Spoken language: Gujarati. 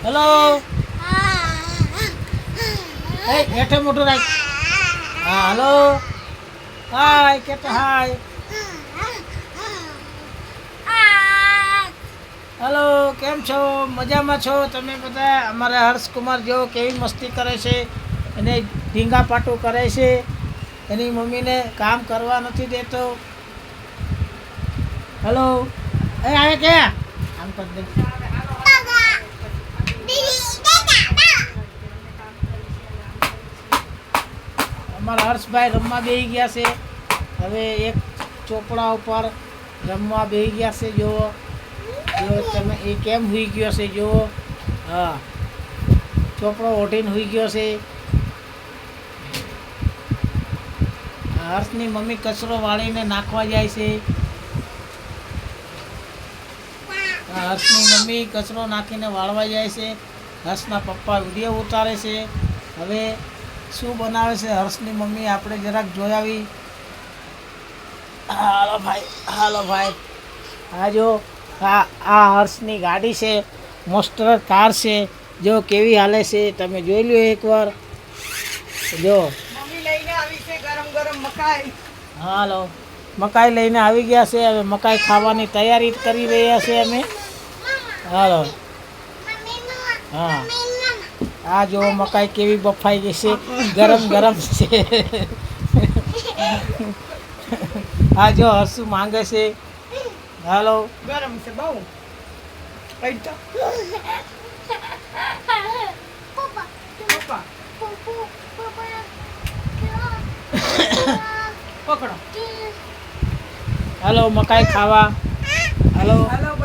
હેલો એ હેઠે મોટું રાખ હા હલો હાય કેતો હાય હલો કેમ છો મજામાં છો તમે બધા અમારા હર્ષકુમાર જો કેવી મસ્તી કરે છે એને ઢીંગા પાટું કરે છે એની મમ્મીને કામ કરવા નથી દેતો હલો એ આવે કે આમ કરી દે અમારા હર્ષભાઈ રમવા બેસી ગયા છે હવે એક ચોપડા ઉપર રમવા બેસી ગયા છે જુઓ જો તમે એ કેમ સૂઈ ગયો છે જુઓ હા ચોપડો ઓઢીને સૂઈ ગયો છે હર્ષની મમ્મી કચરો વાળીને નાખવા જાય છે હર્ષની મમ્મી કચરો નાખીને વાળવા જાય છે હર્ષના પપ્પા વિડીયો ઉતારે છે હવે શું બનાવે છે હર્ષની મમ્મી આપણે જરાક જોઈ આવી હાલો ભાઈ હા જો આ હર્ષની ગાડી છે મોસ્ટર કાર છે જો કેવી હાલે છે તમે જોઈ લો એકવાર જો મમ્મી લઈને આવી છે ગરમ ગરમ મકાઈ. હાલો મકાઈ લઈને આવી ગયા છે હવે મકાઈ ખાવાની તૈયારી કરી રહ્યા છે અમે હાલો હા આ જો મકાઈ કેવી બફાઈ ગઈ છે ગરમ ગરમ છે આ જો હર્ષુ માંગે છે હાલો ગરમ છે બહુ. પૈસા પપ્પા પકડો. હાલો મકાઈ ખાવા હાલો હાલો